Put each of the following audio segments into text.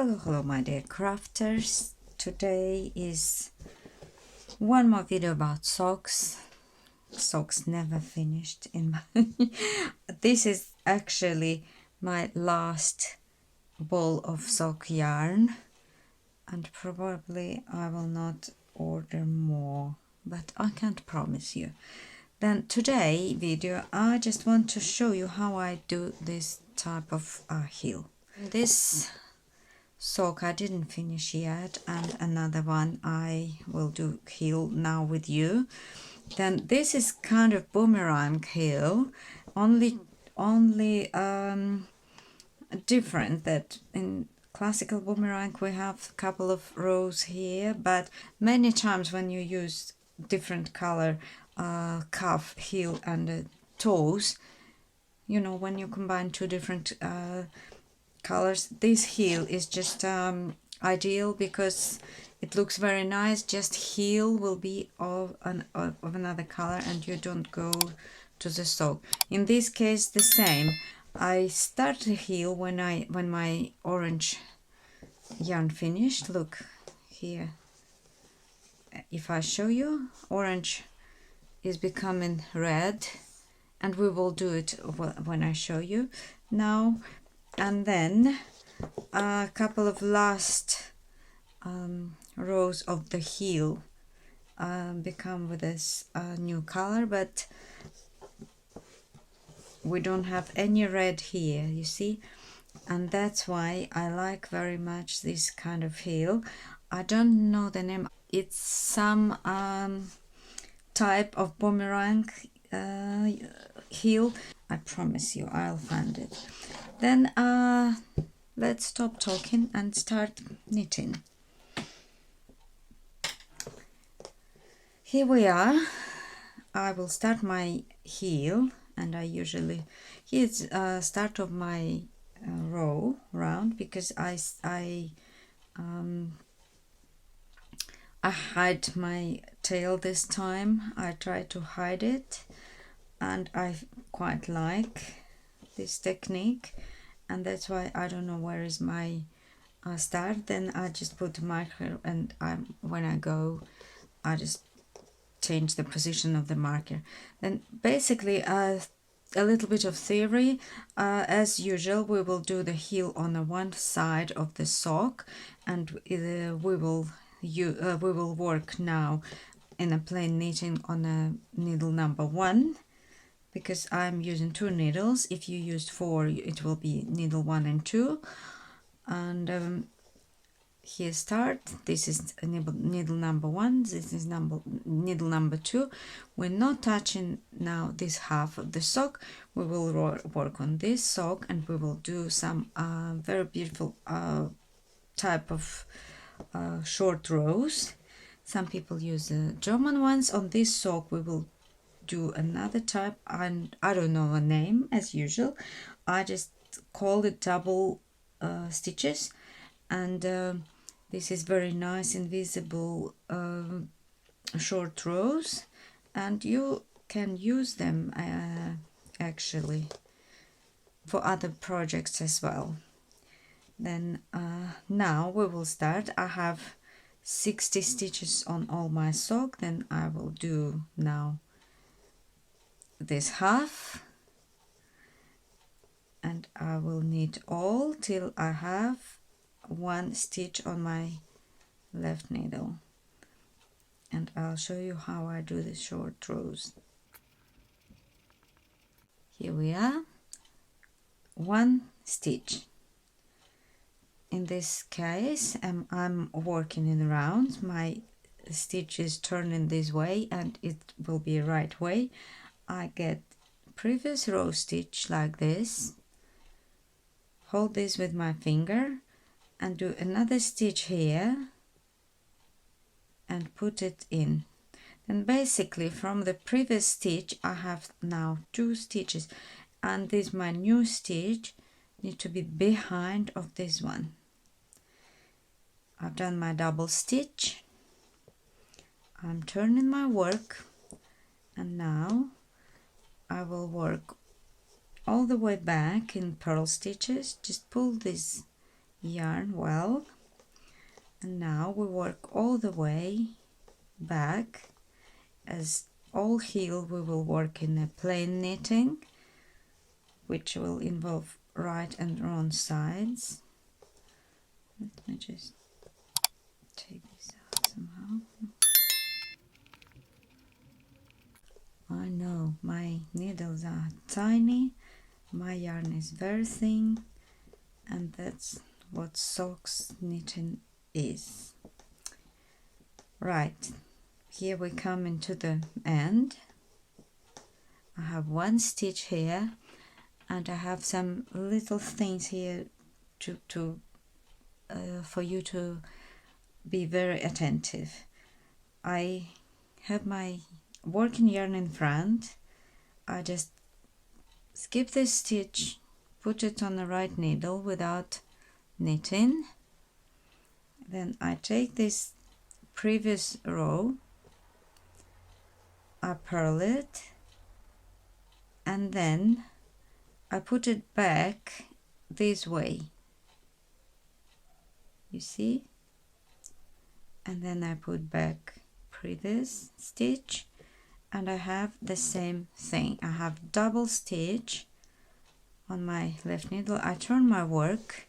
Hello my dear crafters. Today is one more video about socks. Socks never finished in my this is actually my last ball of sock yarn, and probably I will not order more, but I can't promise you. Then today video I just want to show you how I do this type of heel. This sock I didn't finish yet, and another one I will do heel now with you. Then this is kind of boomerang heel, only different that in classical boomerang we have a couple of rows here, but many times when you use different color cuff, heel and toes, you know, when you combine two different colors, this heel is just ideal because it looks very nice. Just heel will be of another color and you don't go to the sock. In this case the same. I start the heel when my orange yarn finished. Look here, if I show you, orange is becoming red, and we will do it when I show you now. And then a couple of last rows of the heel become with this new color, but we don't have any red here, you see, and that's why I like very much this kind of heel. I don't know the name. It's some type of boomerang heel. I promise you I'll find it. Then let's stop talking and start knitting. Here we are. I will start my heel, and I usually, here's start of my row round, because I hide my tail this time. I try to hide it, and I quite like this technique, and that's why I don't know where is my start. Then I just put the marker, and when I go I just change the position of the marker. Then basically a little bit of theory. As usual, we will do the heel on the one side of the sock, and we will work now in a plain knitting on a needle number 1, because I'm using 2 needles. If you used 4, it will be needle 1 and 2. And here start. This is needle number 1. This is needle number 2. We're not touching now this half of the sock. We will work on this sock, and we will do some very beautiful type of short rows. Some people use German ones. On this sock we will do another type, and I don't know a name as usual. I just call it double stitches, and this is very nice invisible short rows, and you can use them actually for other projects as well. Then now we will start. I have 60 stitches on all my sock. Then I will do now this half, and I will knit all till I have 1 stitch on my left needle, and I'll show you how I do the short rows. Here we are, 1 stitch. In this case I'm working in rounds. My stitch is turning this way, and it will be right way. I get previous row stitch like this, hold this with my finger and do another stitch here and put it in. Then basically from the previous stitch I have now 2 stitches, and this my new stitch need to be behind of this one. I've done my double stitch. I'm turning my work, and now I will work all the way back in purl stitches. Just pull this yarn well, and now we work all the way back. As all heel we will work in a plain knitting, which will involve right and wrong sides. Let me just take this out somehow. I know my needles are tiny, my yarn is very thin, and that's what socks knitting is. Right, here we come into the end. I have one stitch here, and I have some little things here for you to be very attentive. I have my working yarn in front. I just skip this stitch, put it on the right needle without knitting. Then I take this previous row, I purl it, and then I put it back this way, you see, and then I put back previous stitch, and I have the same thing. I have double stitch on my left needle. I turn my work,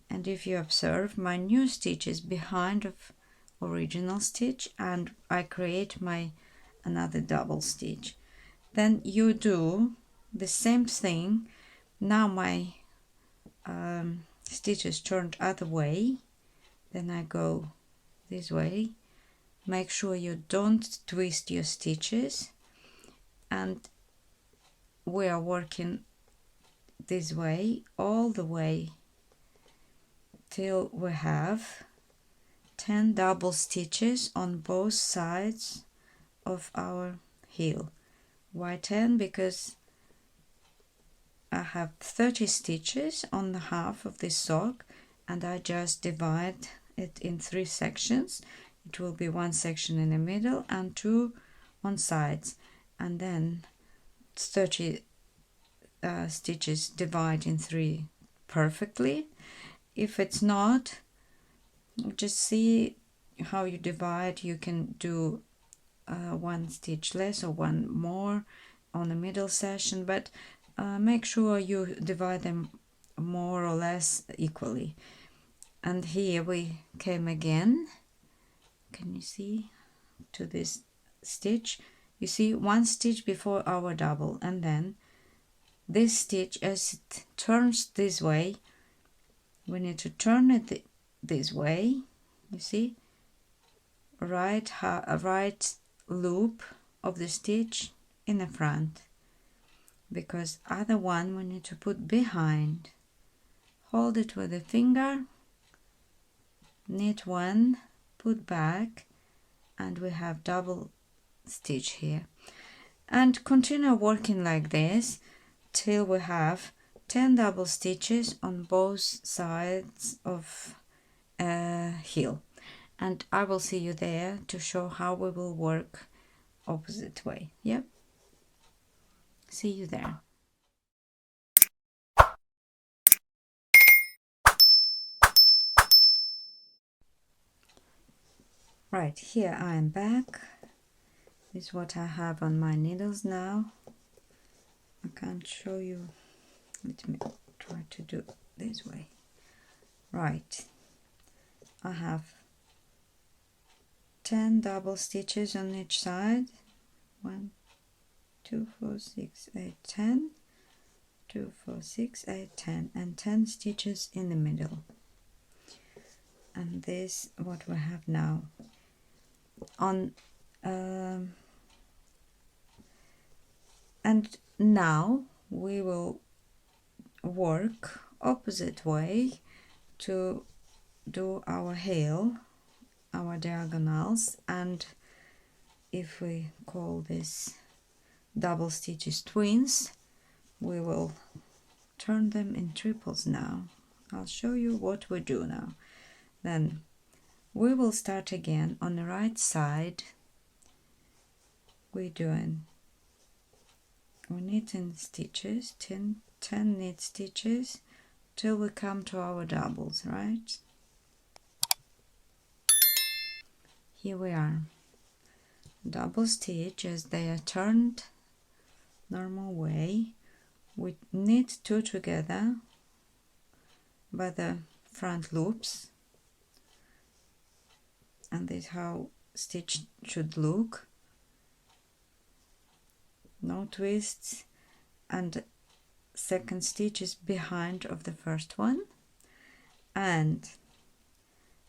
and if you observe, my new stitch is behind of original stitch, and I create my another double stitch. Then you do the same thing. Now my stitch is turned other way, then I go this way. Make sure you don't twist your stitches, and we are working this way all the way till we have 10 double stitches on both sides of our heel. Why 10? Because I have 30 stitches on the half of this sock, and I just divide it in 3 sections. It will be 1 section in the middle and 2 on sides, and then 30 stitches divide in 3 perfectly. If it's not, just see how you divide. You can do 1 stitch less or 1 more on the middle section, but make sure you divide them more or less equally. And here we came again, can you see, to this stitch. You see 1 stitch before our double, and then this stitch, as it turns this way, we need to turn it this way, you see, right loop of the stitch in the front, because other one we need to put behind. Hold it with a finger, knit 1, put back, and we have double stitch here. And continue working like this till we have 10 double stitches on both sides of heel. And I will see you there to show how we will work opposite way. Yep. See you there. Right, here I am back. This is what I have on my needles now. I can't show you. Let me try to do it this way. Right, I have 10 double stitches on each side. 1, 2, 4, 6, 8, 10. 2, 4, 6, 8, 10, and 10 stitches in the middle. And this what we have now. On and now we will work opposite way to do our heel, our diagonals, and if we call this double stitches twins, we will turn them in triples now. I'll show you what we do now. Then we will start again on the right side. We're knitting stitches, 10 knit stitches till we come to our doubles, right? Here we are. Double stitch as they are turned normal way. We knit two together by the front loops, and this is how stitch should look. No twists, and second stitch is behind of the first one. And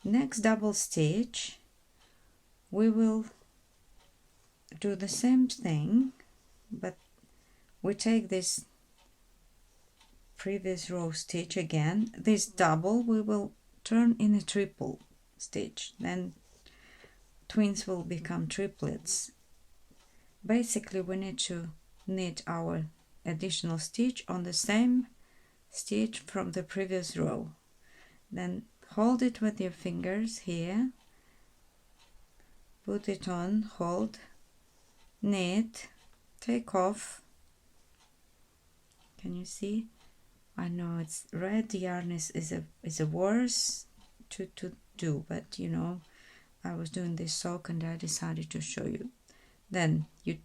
next double stitch we will do the same thing, but we take this previous row stitch again. This double we will turn in a triple stitch, then twins will become triplets. Basically we need to knit our additional stitch on the same stitch from the previous row. Then hold it with your fingers here, put it on, hold, knit, take off. Can you see? I know it's red yarn is a worse to do, but you know, I was doing this sock and I decided to show you. Then you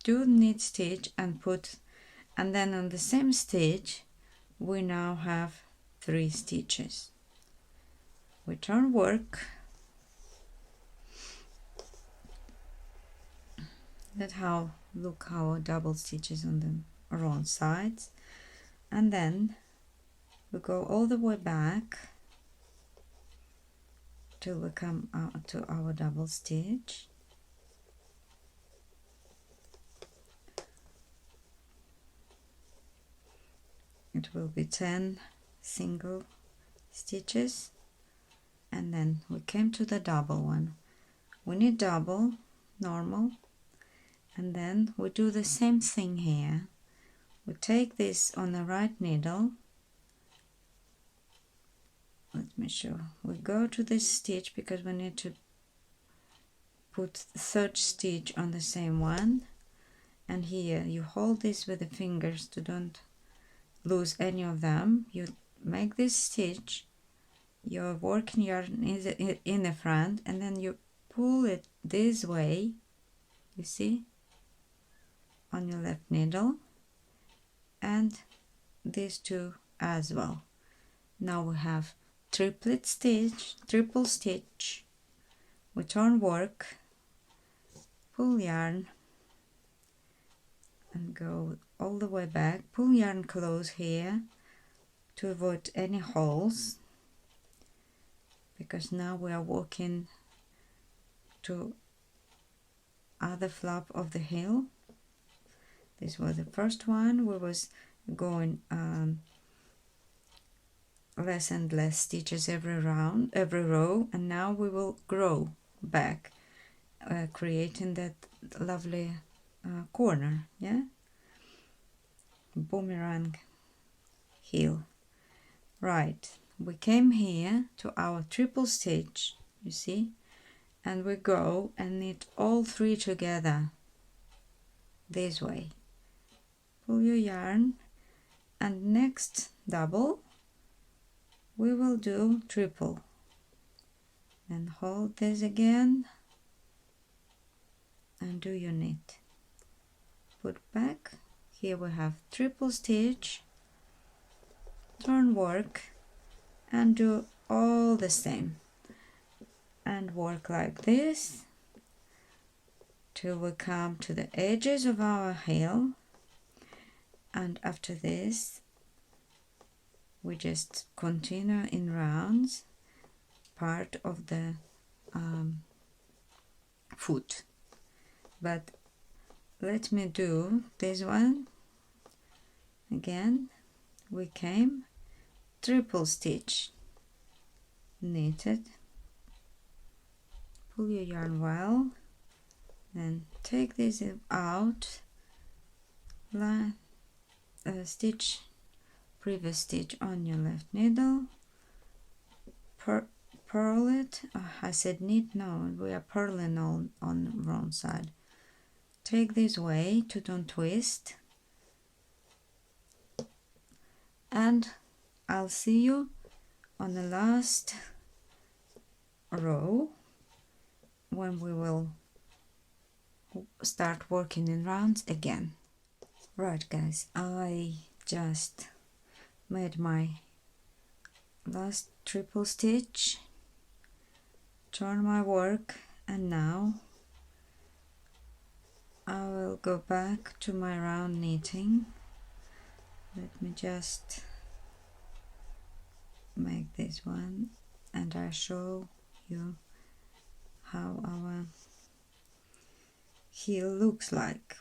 do knit stitch and put, and then on the same stitch we now have 3 stitches. We turn work. That's how look how double stitches on the wrong sides, and then we go all the way back till we come out to our double stitch. It will be 10 single stitches, and then we came to the double one. We need double, normal, and then we do the same thing here. We take this on the right needle. Let me show. We go to this stitch because we need to put the third stitch on the same one, and here you hold this with the fingers to don't lose any of them. You make this stitch, your working yarn is in the front, and then you pull it this way, you see, on your left needle, and these two as well. Now we have triplet stitch, triple stitch. We turn work, pull yarn, and go all the way back, pull yarn close here to avoid any holes, because now we are working to other flap of the heel. This was the first one. We was going less and less stitches every row, and now we will grow back, creating that lovely corner, yeah, boomerang heel. Right, we came here to our triple stitch, you see, and we go and knit all 3 together this way. Pull your yarn, and next double we will do triple, and hold this again and do your knit, put back. Here we have triple stitch, turn work, and do all the same, and work like this till we come to the edges of our heel. And after this we just continue in rounds part of the foot. But let me do this one again. We came, triple stitch, knitted, pull your yarn well, then take this out, stitch previous stitch on your left needle, purl it. I said knit, no, we are purling on the wrong side. Take this way to don't twist, and I'll see you on the last row when we will start working in rounds again. Right guys, I just made my last triple stitch, turn my work, and now I will go back to my round knitting. Let me just make this one and I show you how our heel looks like.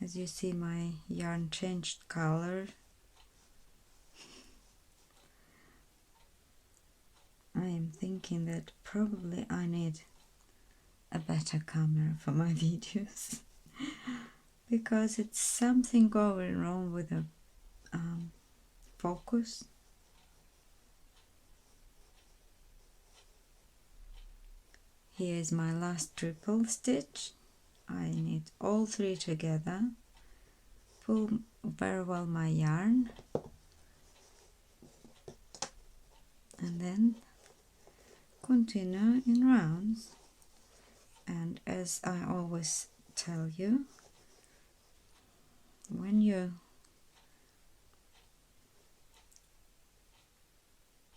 As you see, my yarn changed color. I am thinking that probably I need a better camera for my videos because it's something going wrong with the focus. Here is my last triple stitch. I knit all three together, pull very well my yarn, and then continue in rounds. And as I always tell you, when you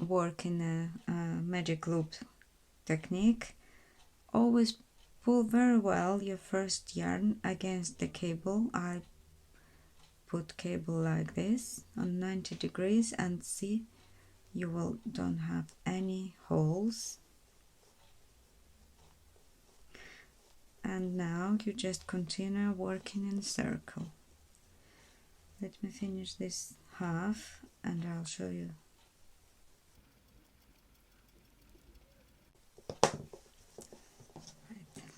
work in a magic loop technique, always pull very well your first yarn against the cable. I put cable like this on 90 degrees and see you don't have any holes. And now you just continue working in a circle. Let me finish this half and I'll show you.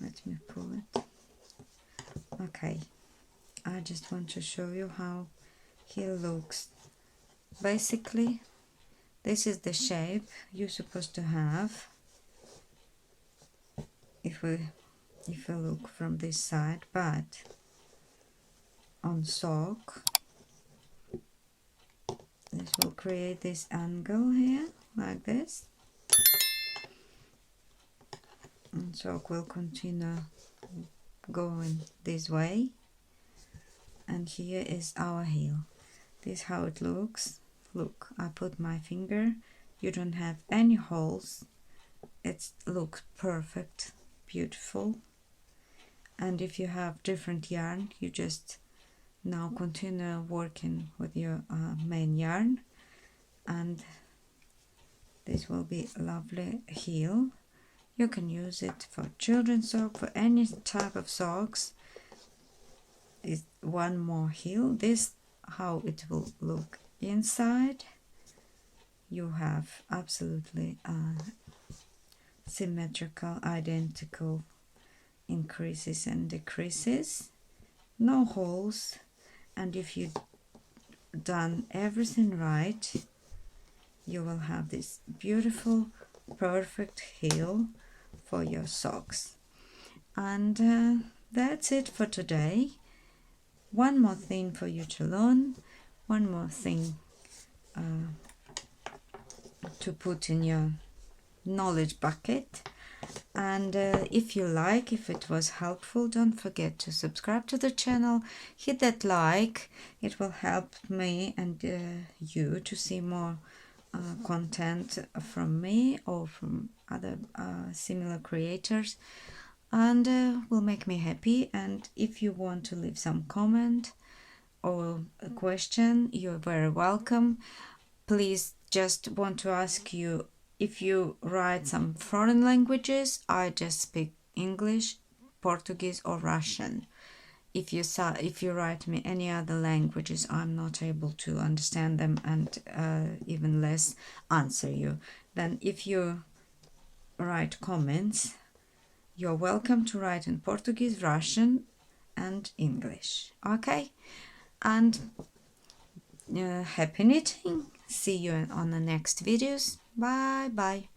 Let me pull it. Okay, I just want to show you how he looks. Basically, this is the shape you're supposed to have if we look from this side, but on sock this will create this angle here like this, and sock will continue going this way, and here is our heel. This is how it looks. Look, I put my finger, you don't have any holes, it looks perfect, beautiful. And if you have different yarn, you just now continue working with your main yarn, and this will be a lovely heel. You can use it for children's sock, for any type of socks. Is one more heel. This how it will look inside. You have absolutely symmetrical, identical increases and decreases, no holes, and if you've done everything right, you will have this beautiful, perfect heel for your socks. And that's it for today. One more thing for you to learn, one more thing to put in your knowledge bucket. And if it was helpful, don't forget to subscribe to the channel, hit that like, it will help me and you to see more content from me or from other similar creators, and will make me happy. And if you want to leave some comment or a question, you're very welcome. Please, just want to ask you, if you write some foreign languages, I just speak English, Portuguese or Russian. If you write me any other languages, I'm not able to understand them and even less answer you. Then if you write comments, you're welcome to write in Portuguese, Russian and English. Okay? And happy knitting. See you on the next videos. Bye bye.